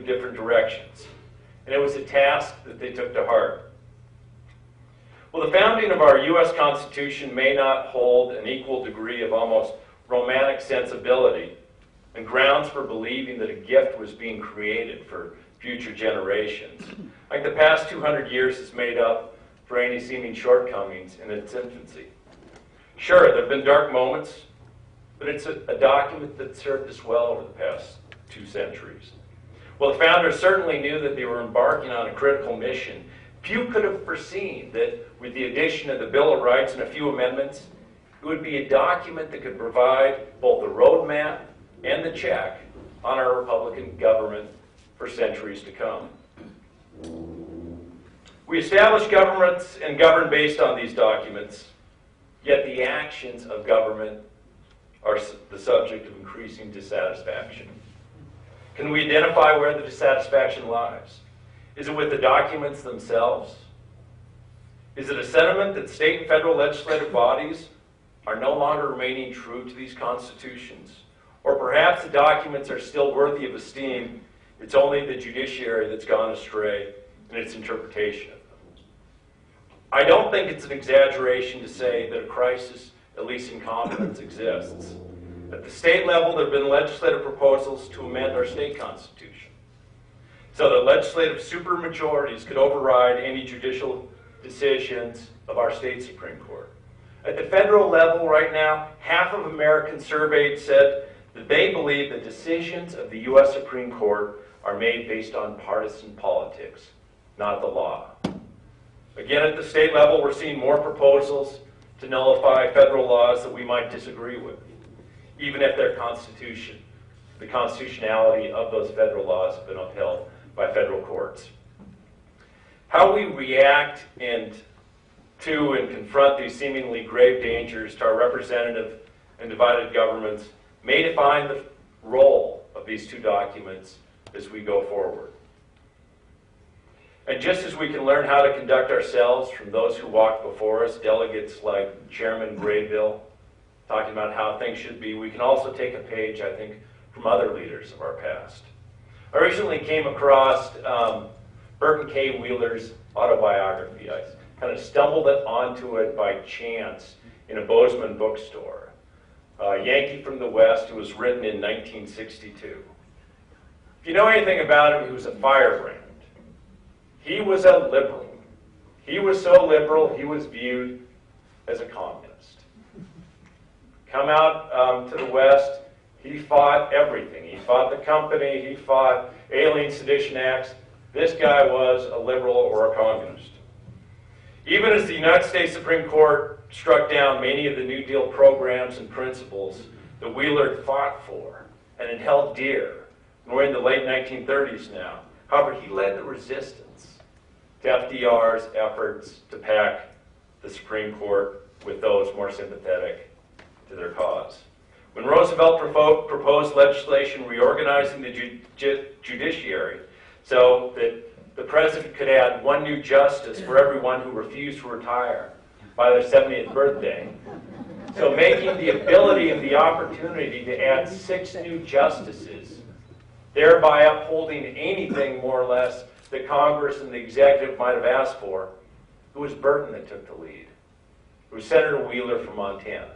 move different directions. And it was a task that they took to heart. Well, the founding of our U.S. Constitution may not hold an equal degree of almost romantic sensibility and grounds for believing that a gift was being created for future generations. Like the past 200 years has made up for any seeming shortcomings in its infancy. Sure, there have been dark moments, but it's a document that served us well over the past 2 centuries. Well, the founders certainly knew that they were embarking on a critical mission. Few could have foreseen that with the addition of the Bill of Rights and a few amendments, it would be a document that could provide both the roadmap and the check on our Republican government for centuries to come. We establish governments and govern based on these documents, yet the actions of government are the subject of increasing dissatisfaction. Can we identify where the dissatisfaction lies? Is it with the documents themselves? Is it a sentiment that state and federal legislative bodies are no longer remaining true to these constitutions? Or perhaps the documents are still worthy of esteem, it's only the judiciary that's gone astray in its interpretation of them. I don't think it's an exaggeration to say that a crisis, at least in confidence, exists. At the state level, there have been legislative proposals to amend our state constitution so that legislative supermajorities could override any judicial decisions of our state Supreme Court. At the federal level right now, half of Americans surveyed said that they believe the decisions of the U.S. Supreme Court are made based on partisan politics, not the law. Again, at the state level, we're seeing more proposals to nullify federal laws that we might disagree with, even if their constitution, the constitutionality of those federal laws have been upheld by federal courts. How we react to and confront these seemingly grave dangers to our representative and divided governments may define the role of these 2 documents as we go forward. And just as we can learn how to conduct ourselves from those who walked before us, delegates like Chairman Graybill, talking about how things should be, we can also take a page, I think, from other leaders of our past. I recently came across Burton K. Wheeler's autobiography. I kind of stumbled onto it by chance in a Bozeman bookstore. A Yankee from the West who was written in 1962. If you know anything about him, he was a firebrand. He was a liberal. He was so liberal, he was viewed as a communist. Come out to the West, he fought everything. He fought the company, he fought Alien Sedition Acts. This guy was a liberal or a communist. Even as the United States Supreme Court struck down many of the New Deal programs and principles that Wheeler fought for and had held dear, and we're in the late 1930s now. However, he led the resistance to FDR's efforts to pack the Supreme Court with those more sympathetic to their cause. When Roosevelt proposed legislation reorganizing the judiciary so that the president could add 1 new justice for everyone who refused to retire by their 70th birthday, so making the ability and the opportunity to add 6 new justices, thereby upholding anything more or less that Congress and the executive might have asked for, it was Burton that took the lead. It was Senator Wheeler from Montana.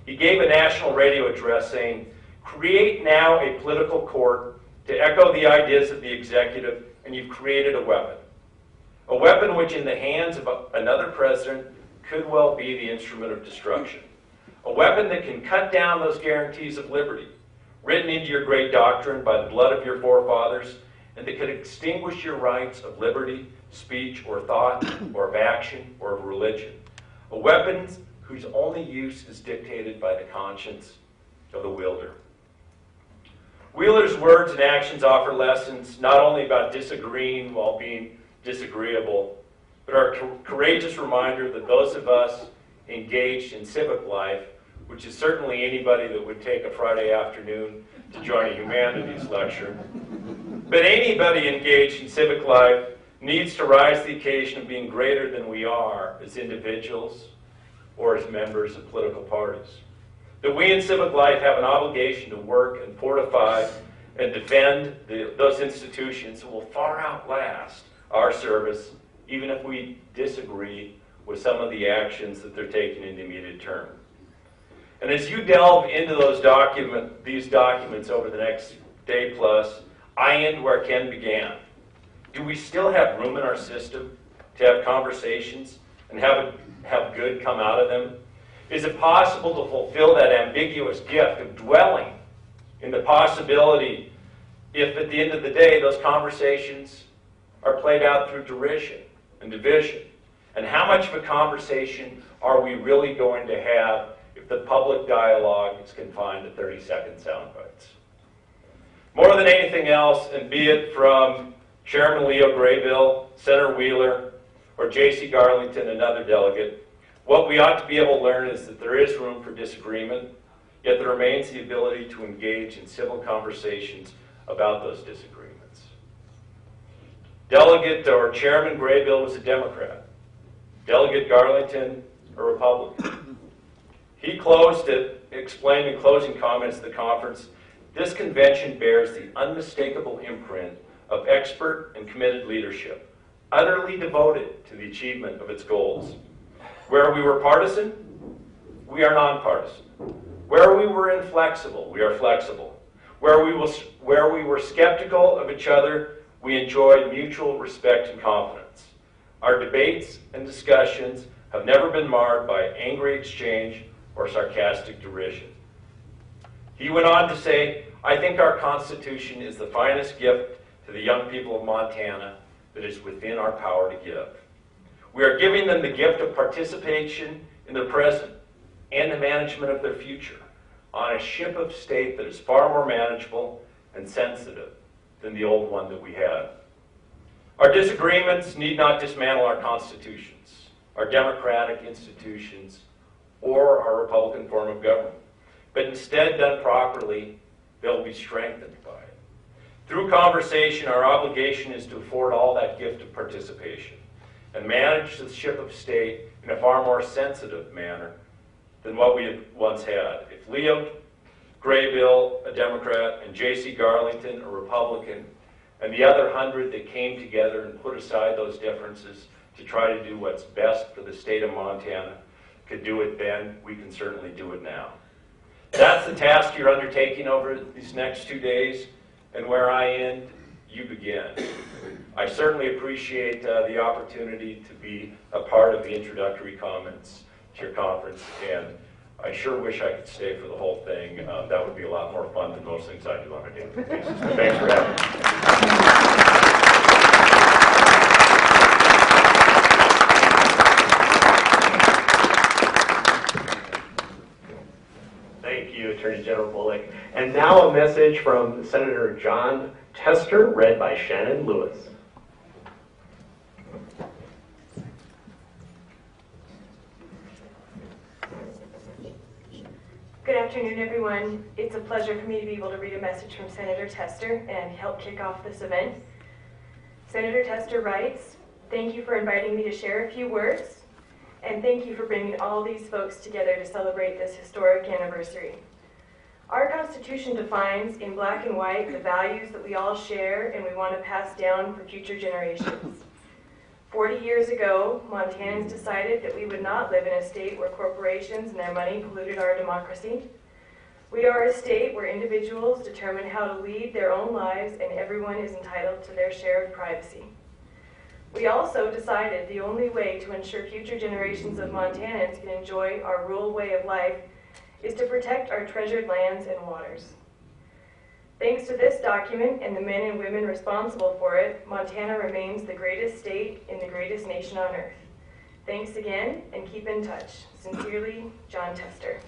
He gave a national radio address saying, "Create now a political court to echo the ideas of the executive, and you've created a weapon. A weapon which in the hands of another president could well be the instrument of destruction. A weapon that can cut down those guarantees of liberty, written into your great doctrine by the blood of your forefathers, and that could extinguish your rights of liberty, speech, or thought, or of action, or of religion. A weapon whose only use is dictated by the conscience of the wielder." Wheeler's words and actions offer lessons not only about disagreeing while being disagreeable, but are a courageous reminder that those of us engaged in civic life, which is certainly anybody that would take a Friday afternoon to join a humanities lecture, but anybody engaged in civic life needs to rise to the occasion of being greater than we are as individuals or as members of political parties. That we in civic life have an obligation to work and fortify and defend those institutions that will far outlast our service, even if we disagree with some of the actions that they're taking in the immediate term. And as you delve into these documents over the next day plus, I end where Ken began. Do we still have room in our system to have conversations and have good come out of them? Is it possible to fulfill that ambiguous gift of dwelling in the possibility if at the end of the day those conversations are played out through derision and division? And how much of a conversation are we really going to have if the public dialogue is confined to 30-second sound bites? More than anything else, and be it from Chairman Leo Graybill, Senator Wheeler, or J.C. Garlington, another delegate, what we ought to be able to learn is that there is room for disagreement, yet there remains the ability to engage in civil conversations about those disagreements. Delegate or Chairman Graybill was a Democrat. Delegate Garlington, a Republican. He closed it, explained in closing comments at the conference, this convention bears the unmistakable imprint of expert and committed leadership, utterly devoted to the achievement of its goals. Where we were partisan, we are nonpartisan. Where we were inflexible, we are flexible. Where we were skeptical of each other, we enjoyed mutual respect and confidence. Our debates and discussions have never been marred by angry exchange or sarcastic derision. He went on to say, I think our Constitution is the finest gift to the young people of Montana that is within our power to give. We are giving them the gift of participation in their present and the management of their future on a ship of state that is far more manageable and sensitive than the old one that we had. Our disagreements need not dismantle our constitutions, our democratic institutions, or our Republican form of government, but instead, done properly, they'll be strengthened by it. Through conversation, our obligation is to afford all that gift of participation and manage the ship of state in a far more sensitive manner than what we had once had. If Leo Graybill, a Democrat, and J.C. Garlington, a Republican, and the other 100 that came together and put aside those differences to try to do what's best for the state of Montana could do it then, we can certainly do it now. That's the task you're undertaking over these next 2 days, and where I end, you begin. I certainly appreciate the opportunity to be a part of the introductory comments to your conference, and I sure wish I could stay for the whole thing. That would be a lot more fun than most things I do on a daily basis. So thanks for having me. Thank you, Attorney General Bullock. And now a message from Senator John Tester, read by Shannon Lewis. Good afternoon, everyone. It's a pleasure for me to be able to read a message from Senator Tester and help kick off this event. Senator Tester writes, "Thank you for inviting me to share a few words, and thank you for bringing all these folks together to celebrate this historic anniversary. Our Constitution defines in black and white the values that we all share and we want to pass down for future generations. 40 years ago, Montanans decided that we would not live in a state where corporations and their money polluted our democracy. We are a state where individuals determine how to lead their own lives and everyone is entitled to their share of privacy. We also decided the only way to ensure future generations of Montanans can enjoy our rural way of life is to protect our treasured lands and waters. Thanks to this document and the men and women responsible for it, Montana remains the greatest state in the greatest nation on earth. Thanks again, and keep in touch. Sincerely, John Tester."